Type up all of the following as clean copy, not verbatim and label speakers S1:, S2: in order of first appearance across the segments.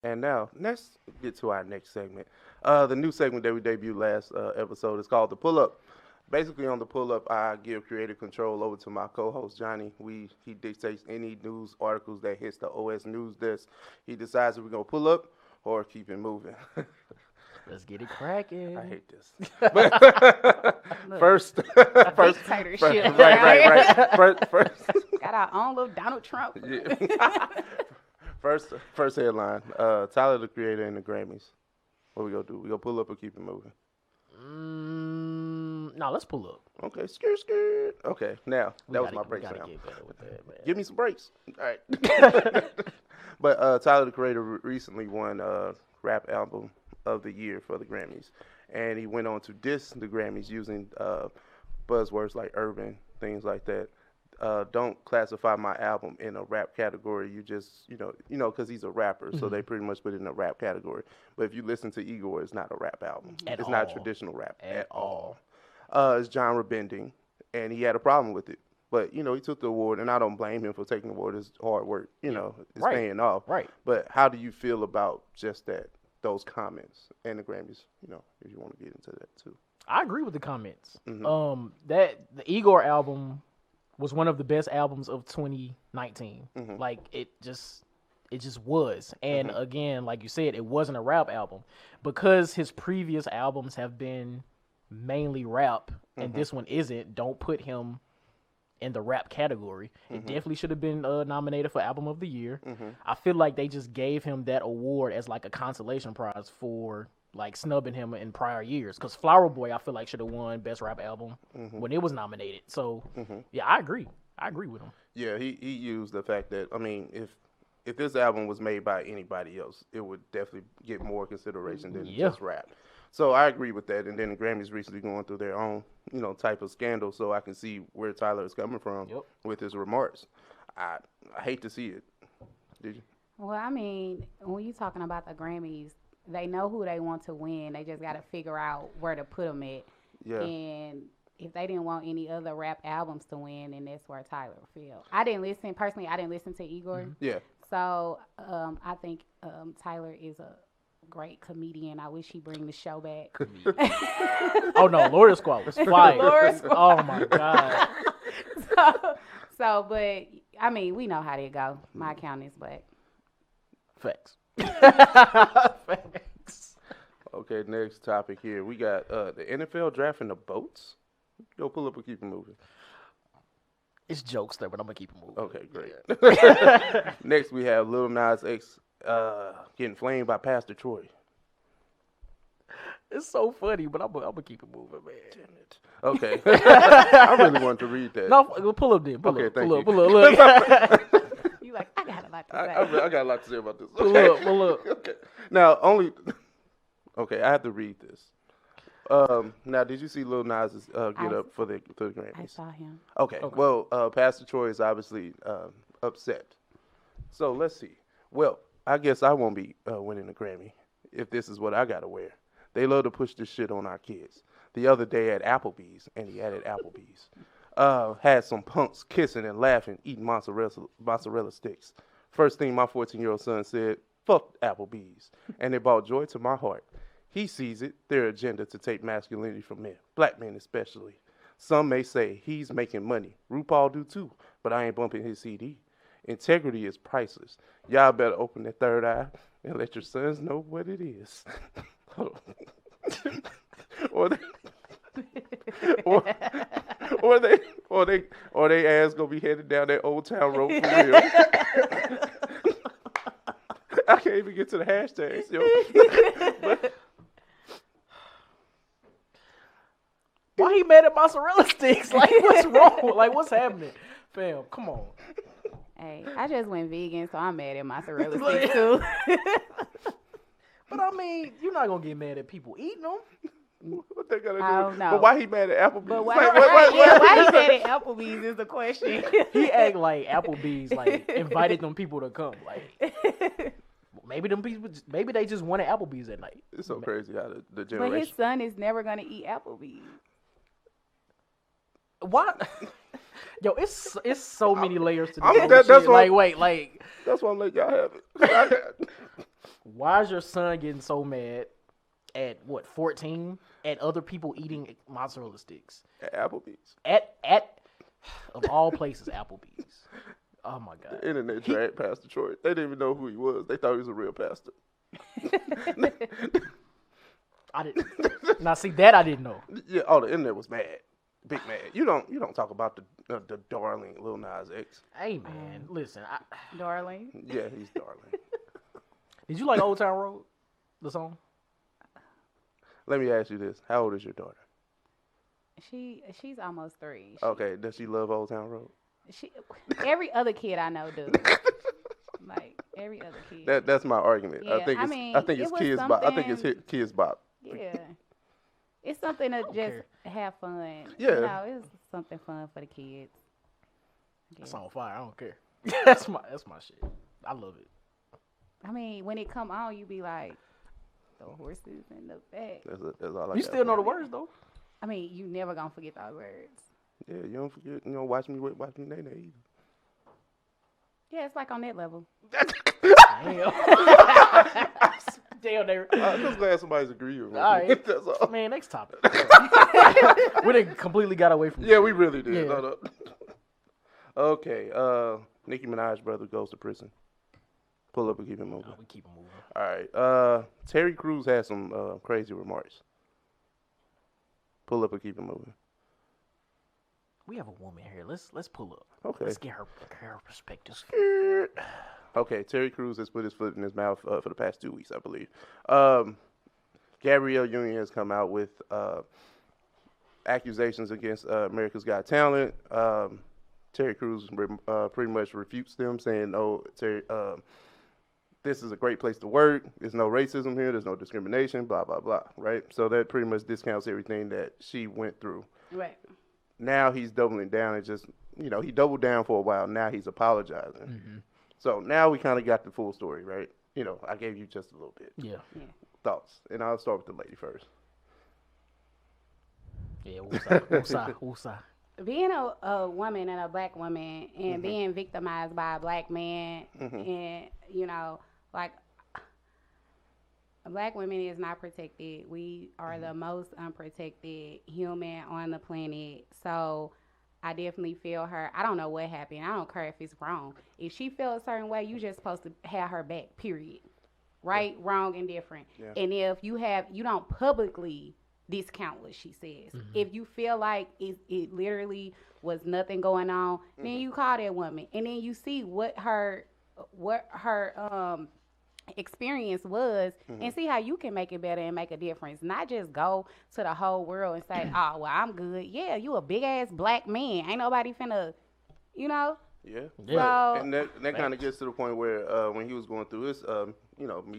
S1: And now, let's get to our next segment. The new segment that we debuted last episode is called the Pull Up. Basically, on the Pull Up, I give creative control over to my co-host Johnny. He dictates any news articles that hits the OS News desk. He decides if we're gonna pull up or keep it moving.
S2: Let's get it cracking.
S1: I hate this. But first, first,
S3: Dictatorship.
S1: right. First,
S3: Got our own little Donald Trump.
S1: yeah. First headline. Tyler the Creator and the Grammys. What we gonna do? We gonna pull up or keep it moving?
S2: No, let's pull up.
S1: Okay, skirt. Okay, now that was my break
S2: We gotta
S1: sound.
S2: get better with that, man.
S1: Give me some breaks. All right. But Tyler the Creator recently won Rap Album of the Year for the Grammys, and he went on to diss the Grammys using buzzwords like urban, things like that. Don't classify my album in a rap category. You just, because he's a rapper, so they pretty much put it in a rap category. But if you listen to Igor, it's not a rap album. It's not traditional rap at all. It's genre bending, and he had a problem with it. But, he took the award, and I don't blame him for taking the award. It's hard work, it's paying off.
S2: Right.
S1: But how do you feel about just those comments and the Grammys, if you want to get into that too?
S2: I agree with the comments.
S1: Mm-hmm.
S2: That the Igor album was one of the best albums of 2019.
S1: Mm-hmm.
S2: Like it just was. And again, like you said, it wasn't a rap album because his previous albums have been mainly rap, and this one isn't. Don't put him in the rap category. It definitely should have been nominated for Album of the Year. I feel like they just gave him that award as like a consolation prize for like snubbing him in prior years. Because Flower Boy, I feel like should have won Best Rap Album when it was nominated. So yeah, I agree with him.
S1: Yeah, he used the fact that, if this album was made by anybody else, it would definitely get more consideration than just rap. So I agree with that. And then the Grammys recently going through their own, type of scandal. So I can see where Tyler is coming from with his remarks. I hate to see it. Did you?
S3: Well, when you're talking about the Grammys, they know who they want to win. They just got to figure out where to put them at.
S1: Yeah.
S3: And if they didn't want any other rap albums to win, then that's where Tyler fell. I didn't listen to Igor.
S1: Yeah.
S3: So I think Tyler is a great comedian. I wish he'd bring the show back.
S2: Oh no, Lord Squad was fire.
S3: Lord Squad.
S2: Oh my God.
S3: But we know how they go. My account is black.
S2: Facts. Facts.
S1: Okay, next topic here. We got the NFL drafting the boats. Go pull up or keep it moving.
S2: It's jokes there, but I'm gonna keep it moving.
S1: Okay, great. Next, we have Lil Nas X getting flamed by Pastor Troy.
S2: It's so funny, but I'm gonna keep it moving, man.
S1: Damn it. Okay. I really wanted to read that.
S2: No, pull up then. Pull
S1: Okay,
S2: up,
S1: thank
S2: pull
S1: you.
S2: up, pull up. Look.
S3: You like, I got a lot to say.
S1: I got a lot to say about this.
S2: Pull up, pull up.
S1: Okay. Now, okay, I have to read this. Now, did you see Lil Nas get up for the Grammys?
S3: I saw him.
S1: Okay. Well, Pastor Troy is obviously upset. So let's see. Well, I guess I won't be winning the Grammy if this is what I gotta wear. They love to push this shit on our kids. The other day at Applebee's, and he added Applebee's, had some punks kissing and laughing, eating mozzarella sticks. First thing my 14-year-old son said, "Fuck Applebee's," and it brought joy to my heart. He sees it, their agenda to take masculinity from men, black men especially. Some may say he's making money. RuPaul do too, but I ain't bumping his CD. Integrity is priceless. Y'all better open that third eye and let your sons know what it is. or they ass gonna be headed down that Old Town Road for real. I can't even get to the hashtags, yo.
S2: Why he mad at mozzarella sticks? Like, what's wrong? Like, what's happening? Fam, come on.
S3: Hey, I just went vegan, so I'm mad at mozzarella sticks too.
S2: But you're not gonna get mad at people eating them.
S1: What they gotta do?
S3: I don't know.
S1: But why he mad at Applebee's?
S3: But
S1: Like,
S3: why he mad at Applebee's is the question.
S2: He act like Applebee's like invited them people to come. Like maybe them people, maybe they just wanted Applebee's at night.
S1: It's so crazy how the
S3: But
S1: generation.
S3: his son is never gonna eat Applebee's.
S2: What? Yo, it's so many layers to this.
S1: I'm-
S2: whole
S1: that's
S2: shit.
S1: why-
S2: Like, wait, like
S1: That's why I'm like, y'all have it.
S2: Why is your son getting so mad at 14 at other people eating mozzarella sticks
S1: At Applebee's.
S2: at of all places Applebee's? Oh my god!
S1: The internet dragged Pastor Troy. They didn't even know who he was. They thought he was a real pastor.
S2: I didn't. Now see that I didn't know.
S1: Yeah, oh, the internet was mad, big mad. You don't talk about the darling Lil Nas X.
S2: Hey man, listen.
S3: Darling.
S1: Yeah, he's darling.
S2: Did you like Old Town Road, the song?
S1: Let me ask you this: how old is your daughter?
S3: She's almost 3.
S1: Okay, does she love Old Town Road?
S3: Every other kid I know do. Like every other kid.
S1: That's my argument.
S3: Yeah,
S1: I think it's kids bop. I think it's kids bop.
S3: Yeah. It's something to just
S2: care.
S3: have fun.
S1: Yeah.
S3: You know, it's something fun for the kids.
S2: That's on fire. I don't care. that's my shit. I love it.
S3: I mean, when it come on, you be like, the horses in the back.
S1: That's all I
S2: You
S1: got.
S2: still know the words though.
S3: I mean, you never gonna forget those words.
S1: Yeah, you don't forget. You know, watch me nay either.
S3: Yeah, it's like on that level.
S2: Damn. Damn, they.
S1: I'm just glad somebody's agreeing with me.
S2: All right.
S1: That's all.
S2: Man, next topic. We done completely got away from.
S1: Yeah, we really did.
S2: Yeah.
S1: No. Okay. Nicki Minaj brother goes to prison. Pull up and keep it moving.
S2: No, we keep it moving.
S1: All right. Terry Crews had some crazy remarks. Pull up and keep it moving.
S2: We have a woman here. Let's pull up.
S1: Okay.
S2: Let's get her perspective.
S1: Okay, Terry Crews has put his foot in his mouth for the past 2 weeks, I believe. Gabrielle Union has come out with accusations against America's Got Talent. Terry Crews pretty much refutes them, saying, "Oh, Terry, this is a great place to work. There's no racism here. There's no discrimination. Blah blah blah." Right. So that pretty much discounts everything that she went through.
S3: Right.
S1: Now he's doubling down and just, he doubled down for a while. Now he's apologizing.
S2: Mm-hmm.
S1: So now we kind of got the full story, right? I gave you just a little bit.
S2: Yeah.
S1: Thoughts. And I'll start with the lady first.
S2: Yeah. Woosah.
S3: Being a woman and a black woman and being victimized by a black man and, like, black women is not protected. We are the most unprotected human on the planet. So I definitely feel her. I don't know what happened. I don't care if it's wrong. If she feels a certain way, you just supposed to have her back, period. Right, wrong, and different. Yeah. And if you don't publicly discount what she says. If you feel like it literally was nothing going on, then you call that woman. And then you see what her experience was and see how you can make it better and make a difference. Not just go to the whole world and say, "Oh, well, I'm good." Yeah, you a big ass black man. Ain't nobody finna,
S1: Yeah.
S3: So,
S1: and that kind of gets to the point where when he was going through his Me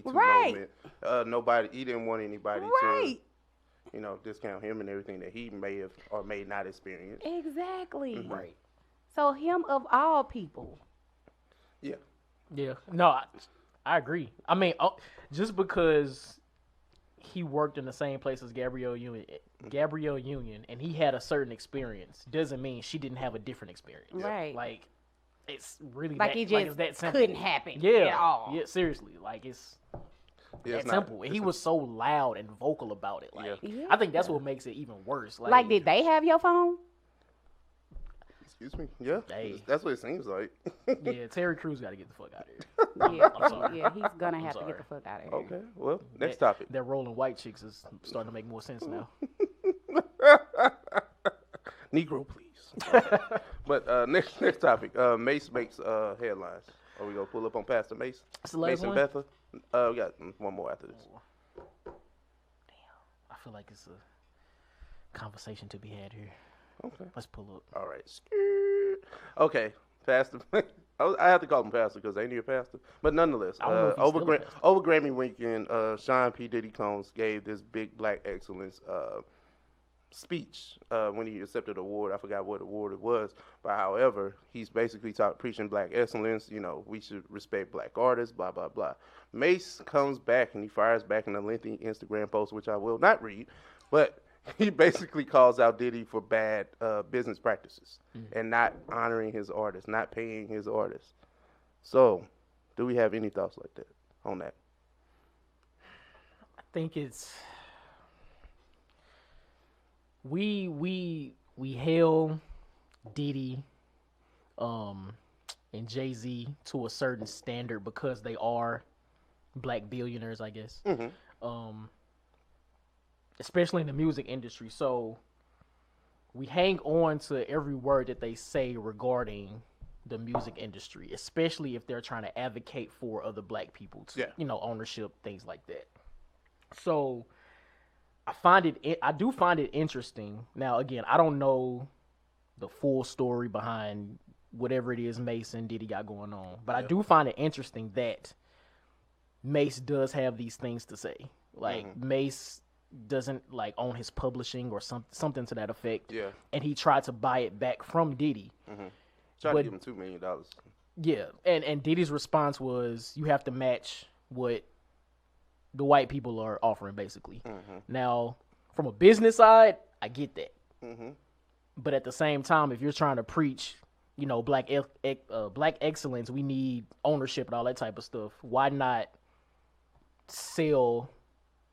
S1: Too
S3: Right.
S1: movement, he didn't want anybody
S3: right.
S1: to discount him and everything that he may have or may not experience.
S3: Exactly.
S2: Right.
S3: So him of all people.
S1: Yeah.
S2: Yeah. No, I agree. I mean, just because he worked in the same place as Gabrielle Union, and he had a certain experience doesn't mean she didn't have a different experience.
S3: Right.
S2: Like, it's really
S3: Like it just
S2: it's that simple.
S3: couldn't happen
S2: Yeah.
S3: at all.
S2: Yeah. Seriously, like it's
S1: It's
S2: that
S1: not-
S2: simple. And he was so loud and vocal about it. Like,
S3: Yeah.
S2: I think that's what makes it even worse.
S3: Like, did they have your phone?
S1: Excuse me. Yeah.
S2: Hey.
S1: That's what it seems like.
S2: Yeah, Terry Crews got to get the fuck out of here.
S3: Yeah,
S2: I'm sorry.
S3: yeah, he's gonna have to
S2: sorry.
S3: get the fuck out of here.
S1: Okay. Well, next topic.
S2: That rolling white chicks is starting to make more sense now.
S1: Negro, please. But next topic. Mase makes headlines. Are we gonna pull up on Pastor Mase?
S2: It's the last
S1: Mase and
S2: one?
S1: Betha. We got one more after this.
S2: I feel like it's a conversation to be had here.
S1: Okay.
S2: Let's pull up.
S1: All right. Okay. Pastor. I have to call him Pastor because they need a pastor. But nonetheless,
S2: I don't know if he's still a pastor.
S1: over Grammy weekend, Sean P. Diddy Combs gave this big black excellence speech when he accepted the award. I forgot what award it was. But however, he's basically preaching black excellence. We should respect black artists, blah, blah, blah. Mase comes back and he fires back in a lengthy Instagram post, which I will not read. But he basically calls out Diddy for bad business practices and not honoring his artists, not paying his artists. So, do we have any thoughts like that on that?
S2: think it's we hail Diddy and Jay-Z to a certain standard because they are black billionaires, I guess. Especially in the music industry. So we hang on to every word that they say regarding the music industry, especially if they're trying to advocate for other black people to, ownership, things like that. So I do find it interesting. Now, again, I don't know the full story behind whatever it is Mase and Diddy got going on, but I do find it interesting that Mase does have these things to say. Like, Mase doesn't own his publishing or something to that effect.
S1: Yeah.
S2: And he tried to buy it back from Diddy.
S1: Tried to give him $2 million.
S2: Yeah. And Diddy's response was, you have to match what the white people are offering, basically. Now, from a business side, I get that. But at the same time, if you're trying to preach, black excellence, we need ownership and all that type of stuff, why not sell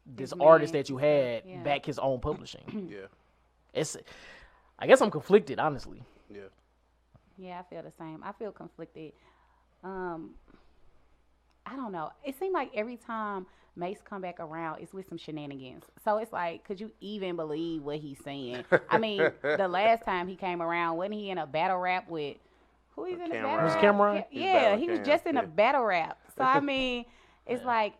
S2: this artist that you had back his own publishing? I guess I'm conflicted, honestly.
S3: Yeah, I feel the same. I feel conflicted. I don't know. It seems like every time Mase come back around, it's with some shenanigans. So it's like, could you even believe what he's saying? I mean, the last time he came around, wasn't he in a battle rap with, who he's in a battle rap?
S2: Was Cameron?
S3: Yeah, he was just in a battle rap. So, I mean, it's like,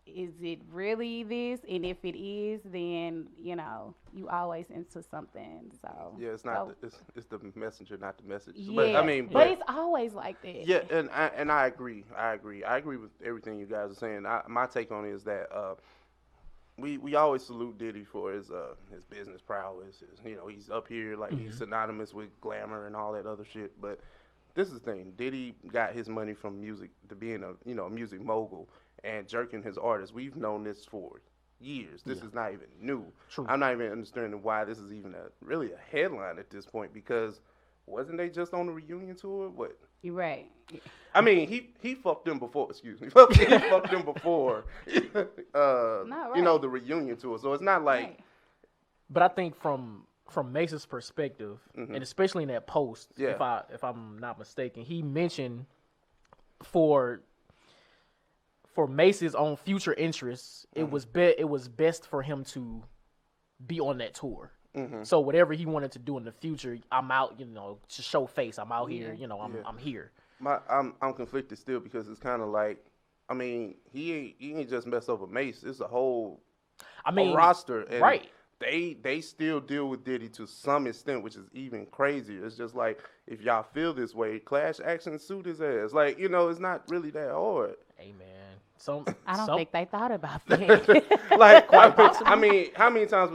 S3: is it really this? And if it is, then, you always into something. So
S1: yeah, it's not. It's the messenger, not the message.
S3: Yeah, but it's always like that.
S1: Yeah, and I agree. I agree with everything you guys are saying. My take on it is that we always salute Diddy for his business prowess. He's up here he's synonymous with glamour and all that other shit. But this is the thing: Diddy got his money from music, to being a music mogul and jerking his artists. We've known this for years. This is not even new.
S2: True.
S1: I'm not even understanding why this is even really a headline at this point, because wasn't they just on the reunion tour? What?
S3: You're right.
S1: I mean, he fucked them before. Excuse me. He fucked them before. The reunion tour. So it's not like.
S3: Right.
S2: But I think from Mace's perspective, and especially in that post, if I'm not mistaken, he mentioned for Mace's own future interests, it was best for him to be on that tour. So whatever he wanted to do in the future, I'm out, to show face. I'm out here, I'm here.
S1: I'm conflicted still, because it's kind of like, I mean, he ain't just messed up with Mase. It's a whole roster, and
S2: right.
S1: They still deal with Diddy to some extent, which is even crazier. It's just like, if y'all feel this way, clash action, suit his ass. It's not really that hard.
S2: Hey man.
S3: I don't think they thought about that.
S1: I mean, how many times?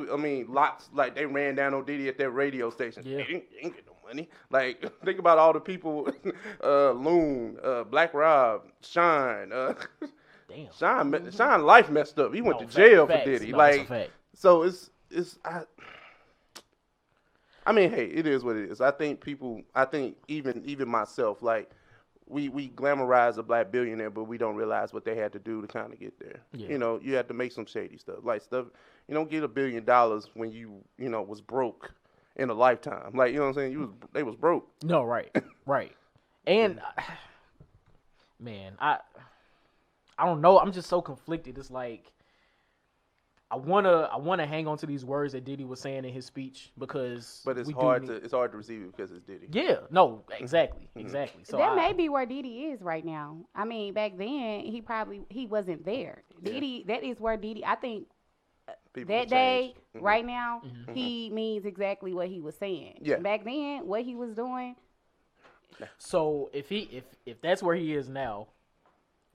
S1: Lots. They ran down on Diddy at that radio station.
S2: Yeah.
S1: They didn't get no money. Think about all the people: Loon, Black Rob, Shine.
S2: Damn.
S1: Shine life messed up. He went to jail for Diddy.
S2: That's a fact.
S1: So it's. I mean, hey, it is what it is. I think even myself, we glamorize a black billionaire, but we don't realize what they had to do to kind of get there. Yeah. You had to make some shady stuff. You don't get $1 billion when you was broke in a lifetime. You know what I'm saying? They was broke.
S2: No, right. And man, I don't know. I'm just so conflicted. It's like, I wanna hang on to these words that Diddy was saying in his speech, because
S1: it's hard to receive it because it's Diddy.
S2: Yeah, no, exactly. So
S3: that may be where Diddy is right now. I mean, back then he wasn't there. Diddy, that is where Diddy. I think that day, right now, he means exactly what he was saying.
S1: Yeah.
S3: Back then, what he was doing.
S2: So if that's where he is now,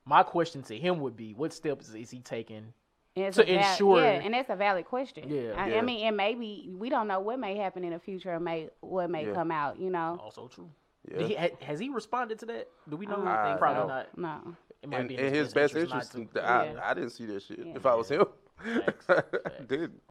S2: my question to him would be, what steps is he taking to ensure?
S3: Yeah, and that's a valid question.
S2: Yeah.
S3: I mean, and maybe we don't know what may happen in the future, or what may come out.
S2: Also true.
S1: Yeah.
S2: Has he responded to that? Do we know?
S3: Probably
S2: not.
S3: No.
S2: It might be
S1: in his best interest. I didn't see that shit. If I was him, I didn't.